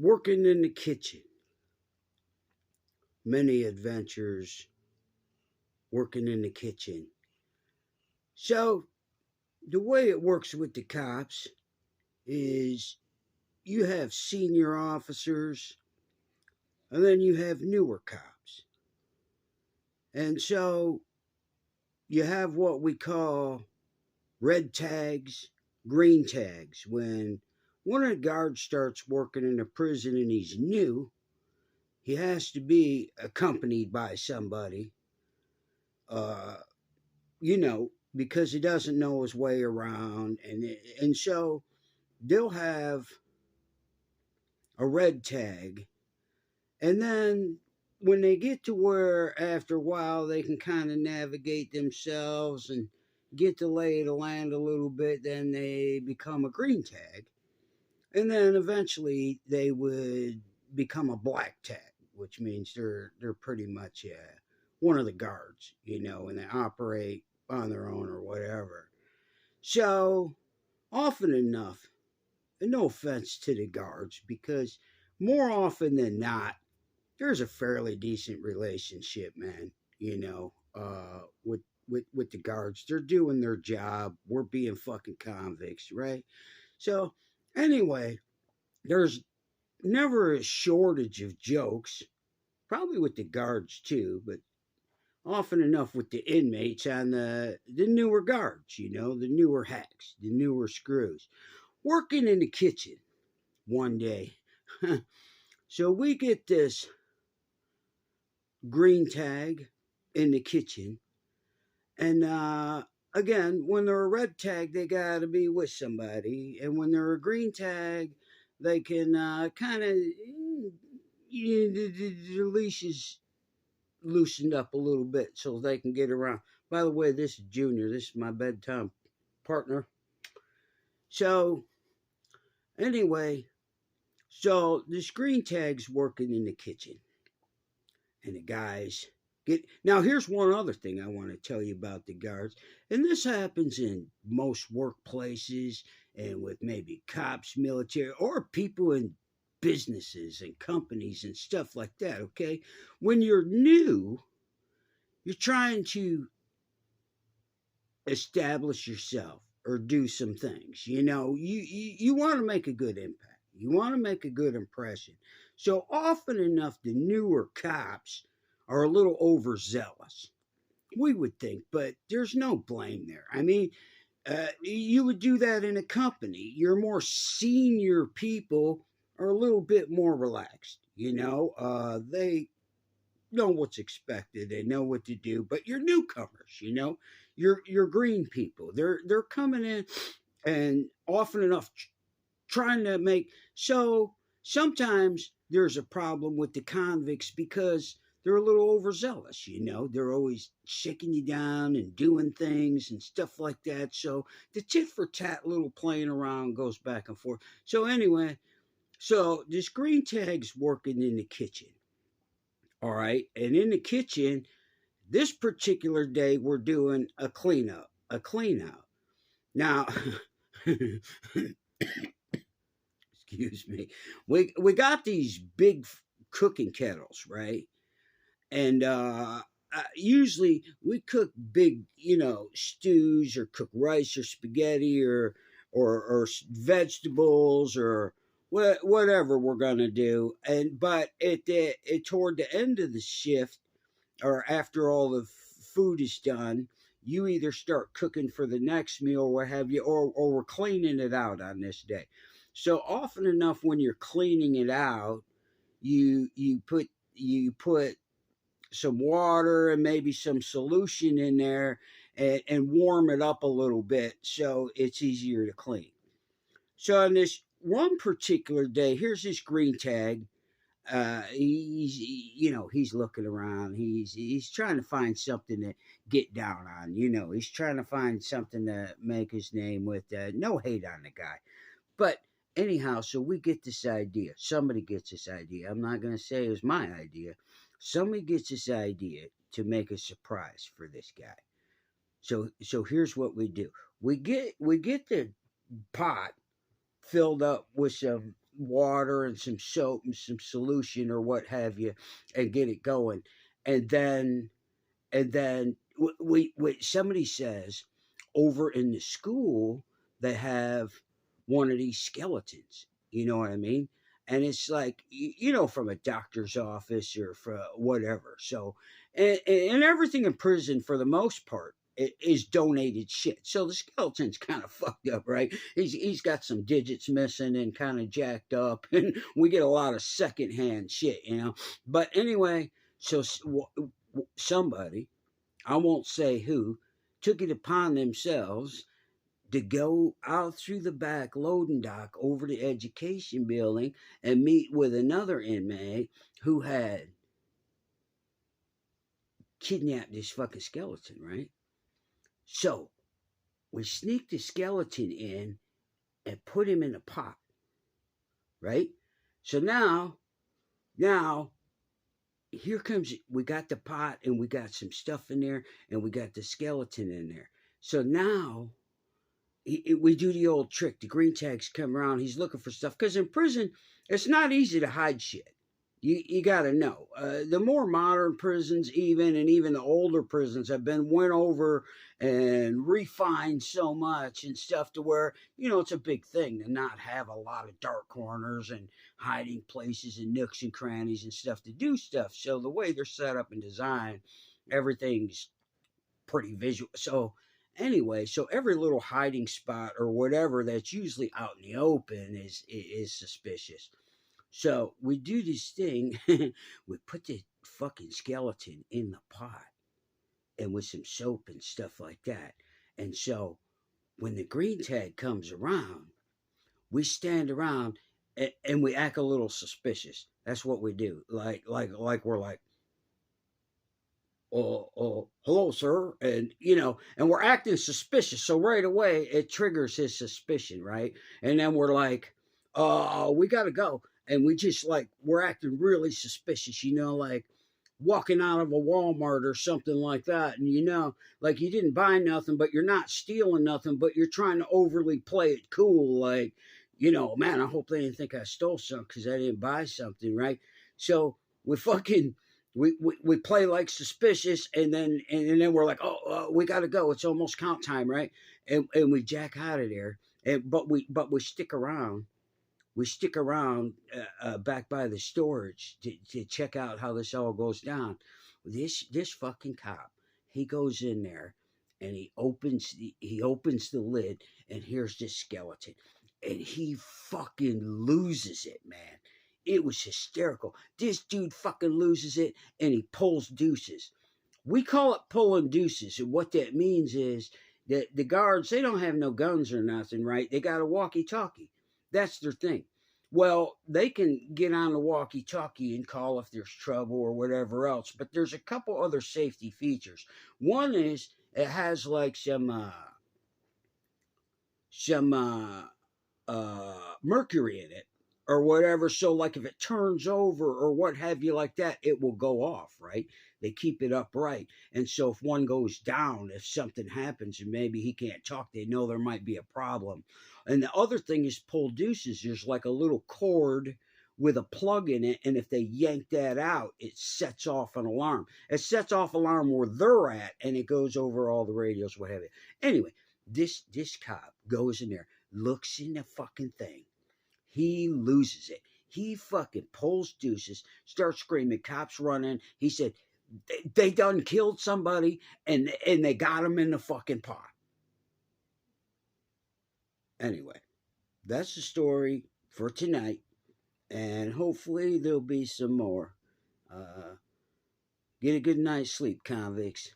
Working in the kitchen. Many adventures working in the kitchen. So, the way it works with the cops is you have senior officers and then you have newer cops. And so you have what we call red tags, green tags. When one of the guards starts working in a prison and he's new, he has to be accompanied by somebody, uh, because he doesn't know his way around. And so they'll have a red tag. And then when they get to where after a while they can kind of navigate themselves and get the lay of the land a little bit, then they become a green tag. And then eventually they would become a black tag, which means they're pretty much one of the guards, and they operate on their own or whatever. So often enough, and no offense to the guards, because more often than not, there's a fairly decent relationship, man. With the guards, they're doing their job. We're being fucking convicts, right? So anyway, there's never a shortage of jokes, probably with the guards too, but often enough with the inmates on the newer guards, the newer hacks, the newer screws. Working in the kitchen one day. So we get this green tag in the kitchen. And again, when they're a red tag, they got to be with somebody. And when they're a green tag, they can kind of, the leash is loosened up a little bit so they can get around. By the way, this is Junior. This is my bedtime partner. So, anyway, so the screen tag's working in the kitchen. And the guys get. Now, here's one other thing I want to tell you about the guards. And this happens in most workplaces and with maybe cops, military, or people in businesses and companies and stuff like that, okay? When you're new, you're trying to establish yourself or do some things. You want to make a good impact. You want to make a good impression. So often enough, the newer cops are a little overzealous. We would think, but there's no blame there. I mean, you would do that in a company. Your more senior people are a little bit more relaxed. They know what's expected. They know what to do. But you're newcomers. You're green people. They're coming in, and often enough trying to make. So sometimes there's a problem with the convicts because they're a little overzealous. They're always shaking you down and doing things and stuff like that. So the tit for tat little playing around goes back and forth. So anyway, so this green tag's working in the kitchen. All right. And in the kitchen, this particular day, we're doing a cleanup. A cleanout. Now, excuse me. We got these big cooking kettles, right? And usually we cook big, stews or cook rice or spaghetti or vegetables or whatever we're gonna do. But toward the end of the shift or after all the food is done, you either start cooking for the next meal or what have you, or we're cleaning it out on this day. So often enough, when you're cleaning it out, you put some water and maybe some solution in there and warm it up a little bit so it's easier to clean. So on this one particular day, here's this green tag. He's looking around. He's trying to find something to get down on. He's trying to find something to make his name with. No hate on the guy, but anyhow, so we get this idea. Somebody gets this idea. I'm not going to say it was my idea. Somebody gets this idea to make a surprise for this guy. So here's what we do. We get the pot filled up with some water and some soap and some solution or what have you, and get it going. And then somebody says over in the school they have one of these skeletons. You know what I mean? And it's like from a doctor's office or from whatever. So and everything in prison for the most part is donated shit. So the skeleton's kind of fucked up, right? He's got some digits missing and kind of jacked up, and we get a lot of secondhand shit, But anyway, so somebody, I won't say who, took it upon themselves to go out through the back loading dock over to education building and meet with another inmate who had kidnapped this fucking skeleton, right? So we sneaked the skeleton in and put him in a pot, right? So now here comes, we got the pot and we got some stuff in there and we got the skeleton in there. So now we do the old trick. The green tags come around. He's looking for stuff because in prison, it's not easy to hide shit. You got to know. The more modern prisons, even the older prisons, have been went over and refined so much and stuff to where it's a big thing to not have a lot of dark corners and hiding places and nooks and crannies and stuff to do stuff. So the way they're set up and designed, everything's pretty visual. So anyway, so every little hiding spot or whatever that's usually out in the open is suspicious. So we do this thing. We put the fucking skeleton in the pot and with some soap and stuff like that. And so when the green tag comes around, we stand around and we act a little suspicious. That's what we do. Like we're like, hello, sir. And, and we're acting suspicious. So right away, it triggers his suspicion, right? And then we're like, we got to go. And we just we're acting really suspicious, like walking out of a Walmart or something like that. And, like you didn't buy nothing, but you're not stealing nothing, but you're trying to overly play it cool. Like, man, I hope they didn't think I stole something because I didn't buy something, right? So we fucking we play like suspicious, and then we're like, we got to go. It's almost count time, right? And we jack out of there, but we stick around. We stick around back by the storage to check out how this all goes down. This fucking cop, he goes in there and he opens the lid, and here's this skeleton, and he fucking loses it, man. It was hysterical. This dude fucking loses it and he pulls deuces. We call it pulling deuces. And what that means is that the guards, they don't have no guns or nothing, right? They got a walkie talkie. That's their thing. Well, they can get on the walkie talkie and call if there's trouble or whatever else. But there's a couple other safety features. One is it has like some mercury in it or whatever. So like if it turns over or what have you like that, it will go off, right? They keep it upright. And so if one goes down, if something happens and maybe he can't talk, they know there might be a problem. And the other thing is pull deuces. There's like a little cord with a plug in it, and if they yank that out, it sets off an alarm. It sets off alarm where they're at, and it goes over all the radios, what have you. Anyway, this cop goes in there, looks in the fucking thing. He loses it. He fucking pulls deuces, starts screaming, cops running. He said, they done killed somebody, and they got him in the fucking pot. Anyway, that's the story for tonight. And hopefully there'll be some more. Get a good night's sleep, convicts.